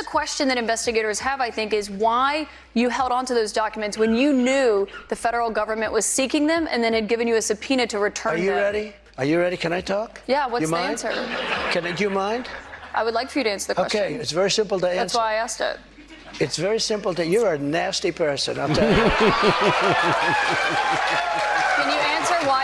question that investigators have, I think, is why you held on to those documents when you knew the federal government was seeking them and then had given you a subpoena to return them. Are you ready? Are you ready? Can I talk? Yeah, what's the answer? Do you mind? I would like for you to answer the question. Okay, it's very simple to answer. That's why I asked it. It's very simple to, you're a nasty person, I'll tell you. Can you answer why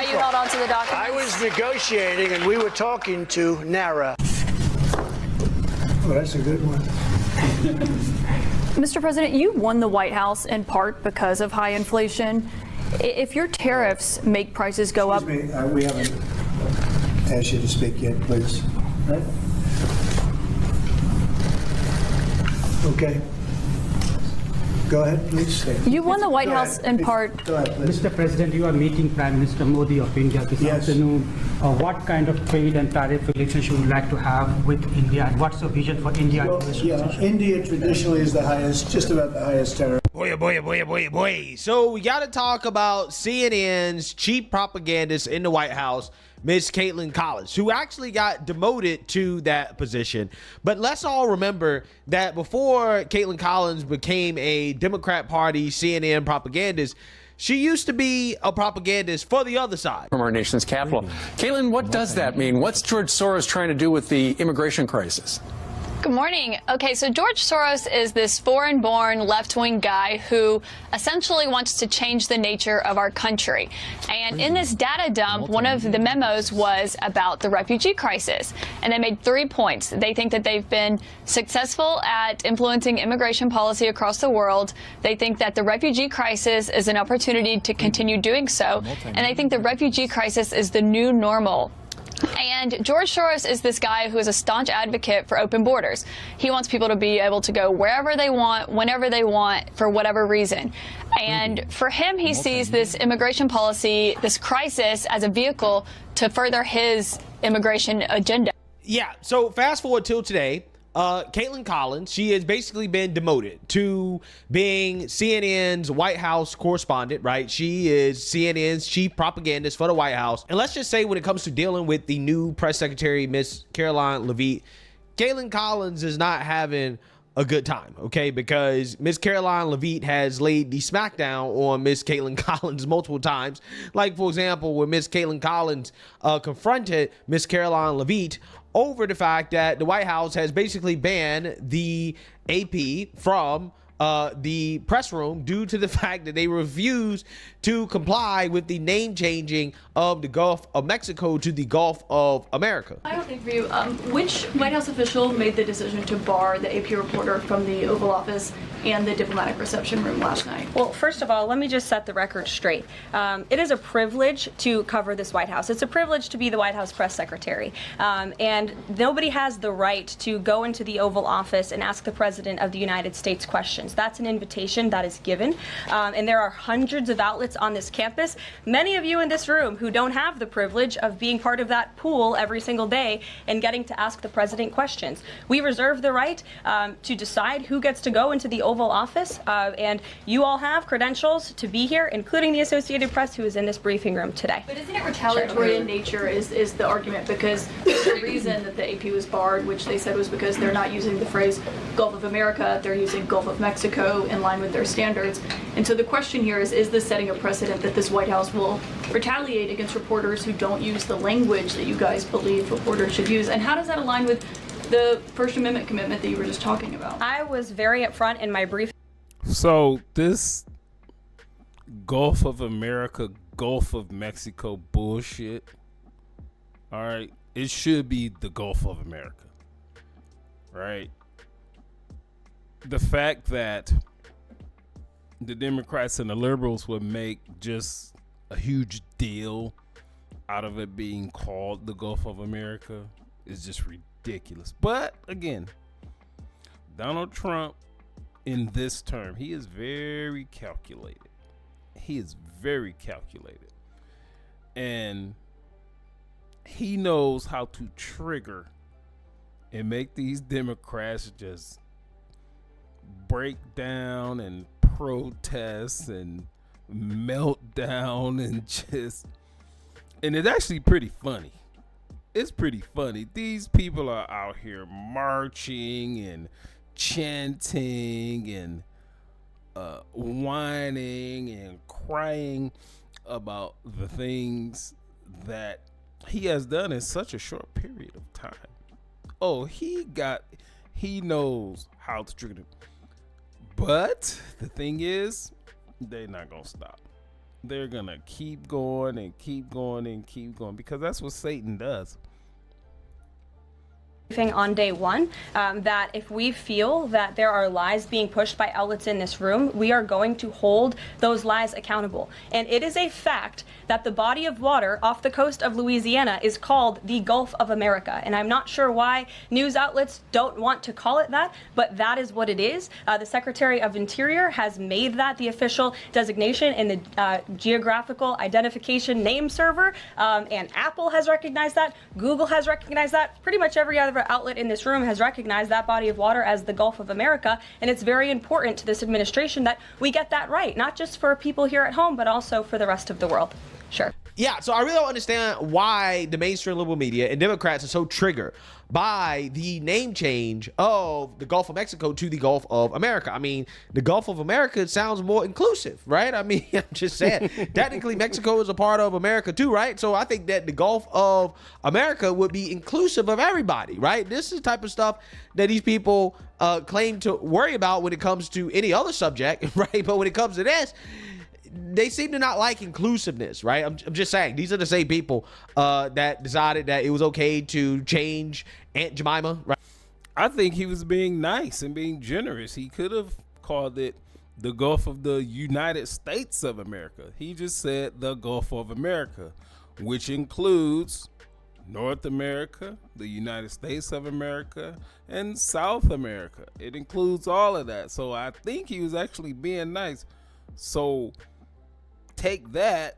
you held on to the documents? I was negotiating and we were talking to NARA. Oh, that's a good one. Mr. President, you won the White House in part because of high inflation. If your tariffs make prices go up... Excuse me, we haven't asked you to speak yet, please. Right? Okay. Go ahead, please. You won the White House in part... Go ahead, please. Mr. President, you are meeting Prime Minister Modi of India this afternoon. What kind of trade and tariff relations you would like to have with India, and what's the vision for India? Well, yeah, India traditionally is the highest, just about the highest tariff. Boy. So we got to talk about CNN's chief propagandist in the White House, Miss Caitlin Collins, who actually got demoted to that position. But let's all remember that before Caitlin Collins became a Democrat Party CNN propagandist, she used to be a propagandist for the other side. From our nation's capital. Caitlin, what does that mean? What's George Soros trying to do with the immigration crisis? Good morning. Okay, so George Soros is this foreign-born left-wing guy who essentially wants to change the nature of our country. And in this data dump, one of the memos was about the refugee crisis. And they made 3 points. They think that they've been successful at influencing immigration policy across the world. They think that the refugee crisis is an opportunity to continue doing so. And they think the refugee crisis is the new normal. And George Soros is this guy who is a staunch advocate for open borders. He wants people to be able to go wherever they want, whenever they want, for whatever reason. And for him, he sees this immigration policy, this crisis, as a vehicle to further his immigration agenda. Yeah, so fast forward till today. Caitlin Collins, she has basically been demoted to being CNN's White House correspondent, right? She is CNN's chief propagandist for the White House. And let's just say when it comes to dealing with the new press secretary, Miss Caroline Leavitt, Caitlin Collins is not having a good time, okay? Because Miss Caroline Leavitt has laid the smackdown on Miss Caitlin Collins multiple times. Like, for example, when Miss Caitlin Collins confronted Miss Caroline Leavitt over the fact that the White House has basically banned the AP from the press room due to the fact that they refuse to comply with the name changing of the Gulf of Mexico to the Gulf of America. I don't think for you, which White House official made the decision to bar the AP reporter from the Oval Office and the diplomatic reception room last night? Well, first of all, let me just set the record straight. It is a privilege to cover this White House. It's a privilege to be the White House press secretary. And nobody has the right to go into the Oval Office and ask the President of the United States questions. That's an invitation that is given. And there are hundreds of outlets on this campus, many of you in this room who don't have the privilege of being part of that pool every single day and getting to ask the President questions. We reserve the right to decide who gets to go into the Oval Office, and you all have credentials to be here, including the Associated Press, who is in this briefing room today. But isn't it retaliatory in nature is the argument, because the reason that the AP was barred, which they said was because they're not using the phrase Gulf of America, they're using Gulf of Mexico in line with their standards. And so the question here is this setting a precedent that this White House will retaliate against reporters who don't use the language that you guys believe reporters should use? And how does that align with the First Amendment commitment that you were just talking about? I was very upfront in my brief. So this Gulf of America, Gulf of Mexico bullshit, all right, it should be the Gulf of America, right? The fact that the Democrats and the liberals would make just a huge deal out of it being called the Gulf of America is just ridiculous. But again, Donald Trump in this term, he is very calculated. He is very calculated. And he knows how to trigger and make these Democrats just break down and protest and melt down and it's actually pretty funny. it's pretty funny. These people are out here marching and chanting and whining and crying about the things that he has done in such a short period of time. Oh, he knows how to trigger them. But the thing is, they're not gonna stop. They're gonna keep going and keep going and keep going, because that's what Satan does. On day one, that if we feel that there are lies being pushed by outlets in this room, we are going to hold those lies accountable. And it is a fact that the body of water off the coast of Louisiana is called the Gulf of America. And I'm not sure why news outlets don't want to call it that, but that is what it is. The Secretary of Interior has made that the official designation in the geographical identification name server, and Apple has recognized that, Google has recognized that, pretty much every other outlet in this room has recognized that body of water as the Gulf of America, and it's very important to this administration that we get that right, not just for people here at home, but also for the rest of the world. Sure. Yeah, so I really don't understand why the mainstream liberal media and Democrats are so triggered by the name change of the Gulf of Mexico to the Gulf of America. I mean, the Gulf of America sounds more inclusive, right? I mean, I'm just saying, technically Mexico is a part of America too, right? So I think that the Gulf of America would be inclusive of everybody, right? This is the type of stuff that these people claim to worry about when it comes to any other subject, right? But when it comes to this, they seem to not like inclusiveness, right? I'm just saying, these are the same people that decided that it was okay to change Aunt Jemima, right? I think he was being nice and being generous. He could have called it the Gulf of the United States of America. He just said the Gulf of America, which includes North America, the United States of America, and South America. It includes all of that. So I think he was actually being nice. So take that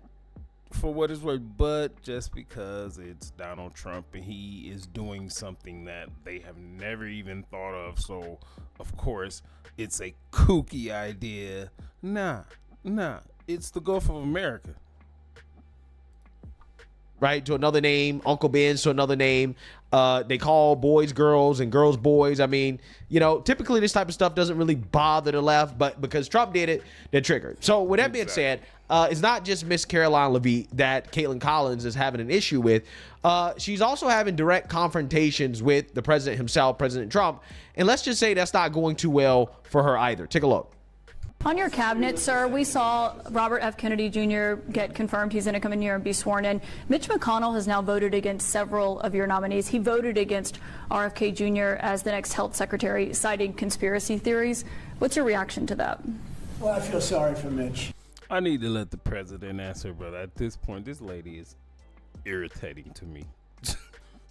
for what it's worth, but just because it's Donald Trump and he is doing something that they have never even thought of, so of course it's a kooky idea. Nah, it's the Gulf of America. Right, to another name, Uncle Ben's to another name. They call boys girls and girls boys. I mean, you know, typically this type of stuff doesn't really bother the left, but because Trump did it, they're triggered. So with that being said, it's not just Miss Caroline Leavitt that Caitlin Collins is having an issue with. She's also having direct confrontations with the president himself, President Trump. And let's just say that's not going too well for her either. Take a look. On your cabinet, sir, we saw Robert F. Kennedy Jr. get confirmed. He's going to come in here and be sworn in. Mitch McConnell has now voted against several of your nominees. He voted against RFK Jr. as the next health secretary, citing conspiracy theories. What's your reaction to that? Well, I feel sorry for Mitch. I need to let the president answer, but at this point, this lady is irritating to me.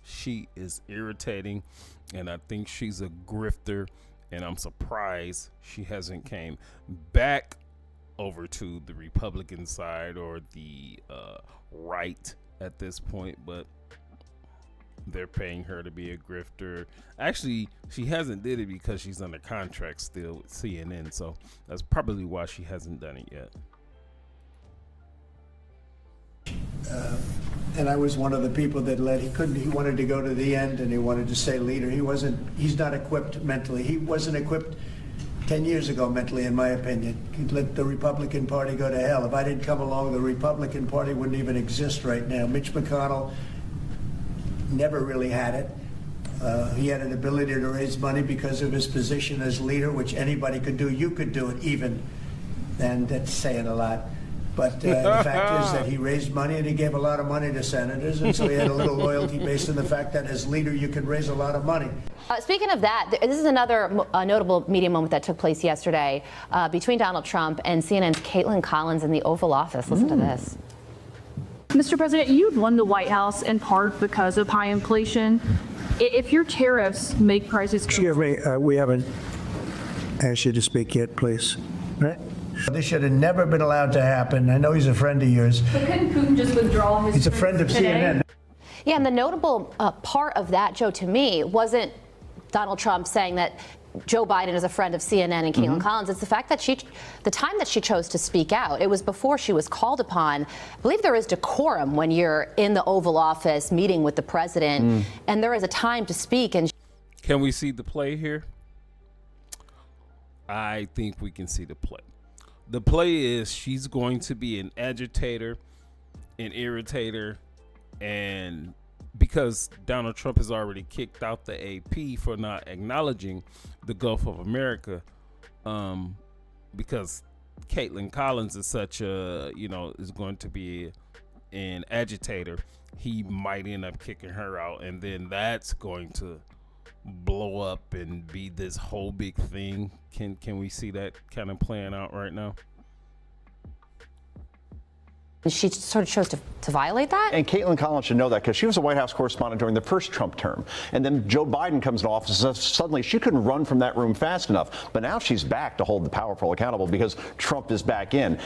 She is irritating, and I think she's a grifter. And I'm surprised she hasn't came back over to the Republican side or the right at this point, but they're paying her to be a grifter. Actually, she hasn't did it because she's under contract still with CNN, so that's probably why she hasn't done it yet. And I was one of the people that he wanted to go to the end and he wanted to stay leader. He's not equipped mentally. He wasn't equipped 10 years ago mentally, in my opinion. He'd let the Republican Party go to hell. If I didn't come along, the Republican Party wouldn't even exist right now. Mitch McConnell never really had it. He had an ability to raise money because of his position as leader, which anybody could do. You could do it even, and that's saying a lot. But the fact is that he raised money and he gave a lot of money to senators, and so he had a little loyalty based on the fact that as leader you could raise a lot of money. Speaking of that, this is another notable media moment that took place yesterday between Donald Trump and CNN's Caitlin Collins in the Oval Office. Listen to this. Mr. President, you won the White House in part because of high inflation. If your tariffs make prices... Excuse me, we haven't asked you to speak yet, please. Right? This should have never been allowed to happen. I know he's a friend of yours. But couldn't Putin just withdraw his... He's a friend of CNN. Yeah, and the notable part of that, Joe, to me, wasn't Donald Trump saying that Joe Biden is a friend of CNN and Caitlin Collins. It's the fact that the time that she chose to speak out, it was before she was called upon. I believe there is decorum when you're in the Oval Office meeting with the president, and there is a time to speak. And can we see the play here? I think we can see the play. The play is she's going to be an agitator, an irritator, and because Donald Trump has already kicked out the AP for not acknowledging the Gulf of America, because Caitlin Collins is such a, is going to be an agitator, he might end up kicking her out, and then that's going to blow up and be this whole big thing. Can we see that kind of playing out right now? she sort of chose to violate that? And Caitlin Collins should know that because she was a White House correspondent during the first Trump term. And then Joe Biden comes into office and suddenly she couldn't run from that room fast enough. But now she's back to hold the powerful accountable because Trump is back in.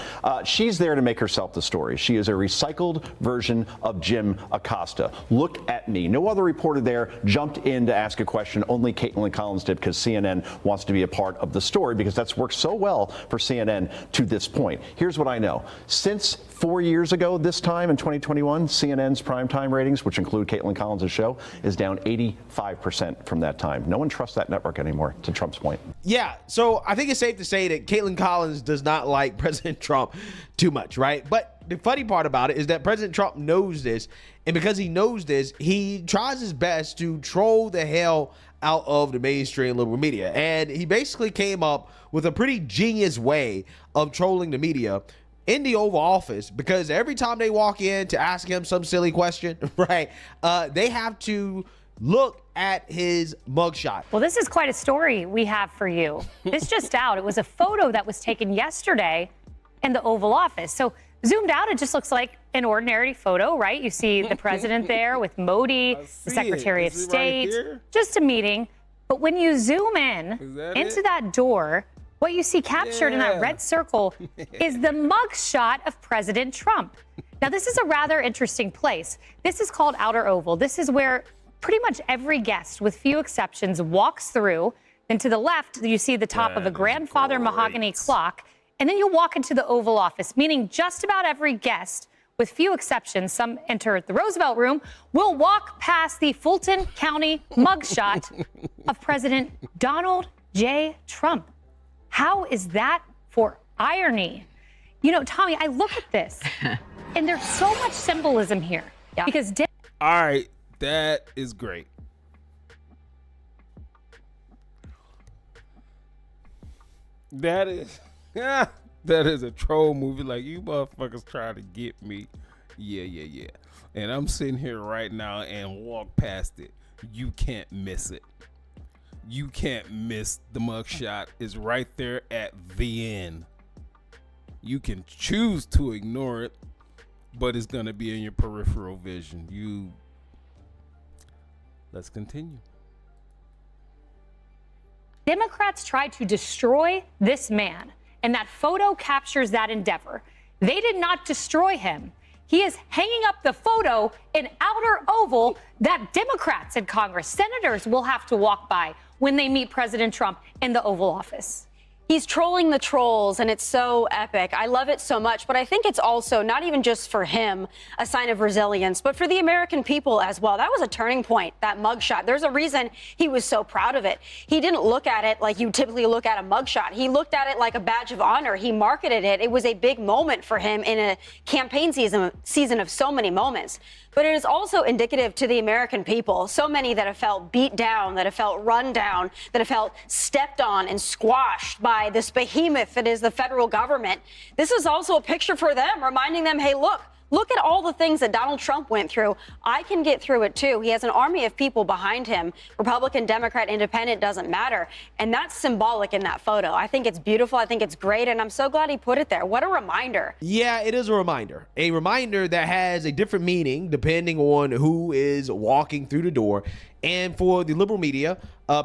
She's there to make herself the story. She is a recycled version of Jim Acosta. Look at me. No other reporter there jumped in to ask a question. Only Caitlin Collins did because CNN wants to be a part of the story because that's worked so well for CNN to this point. Here's what I know. Since 4 years ago this time in 2021, CNN's primetime ratings, which include Caitlin Collins' show, is down 85% from that time. No one trusts that network anymore, to Trump's point. Yeah, so I think it's safe to say that Caitlin Collins does not like President Trump too much, right? But the funny part about it is that President Trump knows this, and because he knows this, he tries his best to troll the hell out of the mainstream liberal media. And he basically came up with a pretty genius way of trolling the media in the Oval Office, because every time they walk in to ask him some silly question, right, they have to look at his mugshot. Well, this is quite a story we have for you. This just out. It was a photo that was taken yesterday in the Oval Office. So zoomed out, it just looks like an ordinary photo, right? You see the president there with Modi, the Secretary of State, just a meeting. But when you zoom in into that door, what you see captured in that red circle is the mugshot of President Trump. Now, this is a rather interesting place. This is called Outer Oval. This is where pretty much every guest, with few exceptions, walks through. Then to the left, you see the top of a grandfather mahogany clock. And then you walk into the Oval Office, meaning just about every guest, with few exceptions, some enter the Roosevelt Room, will walk past the Fulton County mugshot of President Donald J. Trump. How is that for irony? You know, Tommy, I look at this and there's so much symbolism here. Yeah. Because all right, that is great. That is that is a troll movie. Like, you motherfuckers trying to get me. Yeah. And I'm sitting here right now and walk past it. You can't miss it. You can't miss the mugshot. Is right there at the end. You can choose to ignore it, but it's going to be in your peripheral vision. Let's continue. Democrats tried to destroy this man, and that photo captures that endeavor. They did not destroy him. He is hanging up the photo in Outer Oval that Democrats in Congress, senators, will have to walk by when they meet President Trump in the Oval Office. He's trolling the trolls, and it's so epic. I love it so much, but I think it's also not even just for him a sign of resilience, but for the American people as well. That was a turning point, that mugshot. There's a reason he was so proud of it. He didn't look at it like you typically look at a mugshot. He looked at it like a badge of honor. He marketed it. It was a big moment for him in a campaign season of so many moments. But it is also indicative to the American people, so many that have felt beat down, that have felt run down, that have felt stepped on and squashed by this behemoth that is the federal government. This is also a picture for them, reminding them, hey, look at all the things that Donald Trump went through. I can get through it too. He has an army of people behind him. Republican, Democrat, Independent, doesn't matter. And that's symbolic in that photo. I think it's beautiful. I think it's great. And I'm so glad he put it there. What a reminder. Yeah, it is a reminder. A reminder that has a different meaning depending on who is walking through the door. And for the liberal media,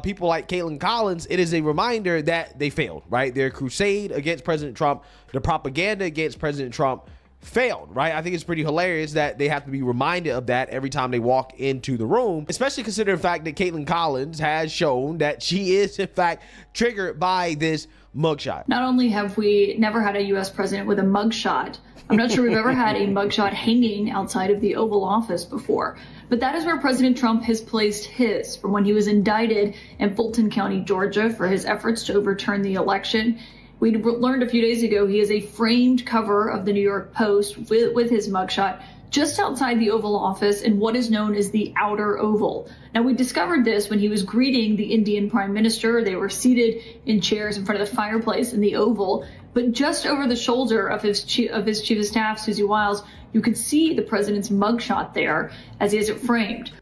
people like Caitlin Collins, it is a reminder that they failed, right? Their crusade against President Trump, the propaganda against President Trump failed, right? I think it's pretty hilarious that they have to be reminded of that every time they walk into the room, especially considering the fact that Caitlin Collins has shown that she is, in fact, triggered by this mugshot. Not only have we never had a U.S. president with a mugshot, I'm not sure we've ever had a mugshot hanging outside of the Oval Office before, but that is where President Trump has placed his from when he was indicted in Fulton County, Georgia, for his efforts to overturn the election. We learned a few days ago he has a framed cover of the New York Post with his mugshot just outside the Oval Office in what is known as the Outer Oval. Now, we discovered this when he was greeting the Indian Prime Minister. They were seated in chairs in front of the fireplace in the Oval, but just over the shoulder of his chief of staff, Susie Wiles, you could see the president's mugshot there as he has it framed.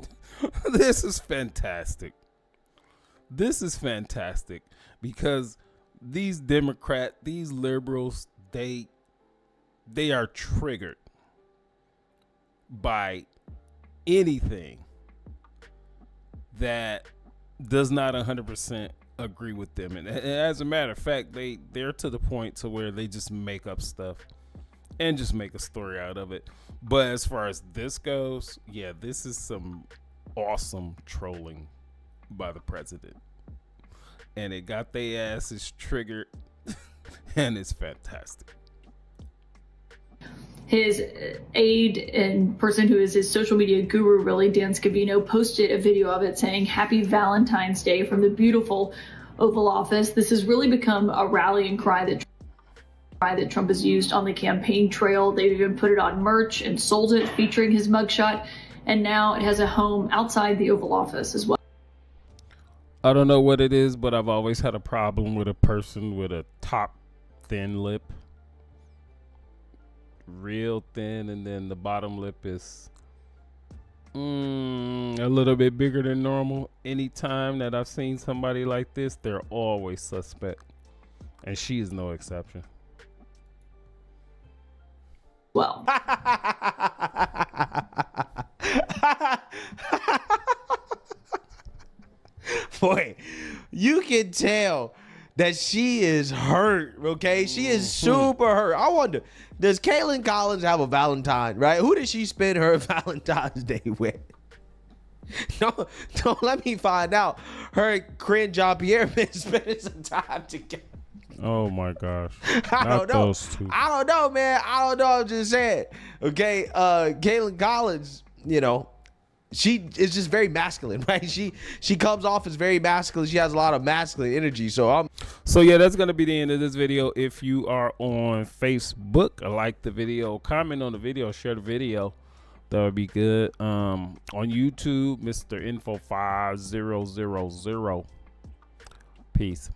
This is fantastic. This is fantastic because these Democrats, these liberals, they are triggered by anything that does not 100% agree with them. And as a matter of fact, they're to the point to where they just make up stuff and just make a story out of it. But as far as this goes, yeah, this is some awesome trolling by the president. And it got their asses triggered, and it's fantastic. His aide and person who is his social media guru, really, Dan Scavino, posted a video of it saying, "Happy Valentine's Day" from the beautiful Oval Office. This has really become a rallying cry that Trump has used on the campaign trail. They've even put it on merch and sold it featuring his mugshot, and now it has a home outside the Oval Office as well. I don't know what it is, but I've always had a problem with a person with a top thin lip. Real thin, and then the bottom lip is a little bit bigger than normal. Anytime that I've seen somebody like this, they're always suspect. And she is no exception. Well. Boy, you can tell that she is hurt, okay? She is super hurt. I wonder, does Caitlin Collins have a Valentine, right? Who did she spend her Valentine's Day with? Don't let me find out. Her and Corinne Jean-Pierre been spending some time together. Oh my gosh. I don't know. Those two. I don't know, man. I don't know. I'm just saying. Okay, Caitlin Collins, you know, she is just very masculine, right? She comes off as very masculine. She has a lot of masculine energy. So yeah, that's gonna be the end of this video. If you are on Facebook, like the video, comment on the video, share the video. That would be good. On YouTube, Mr. Info 5000. Peace.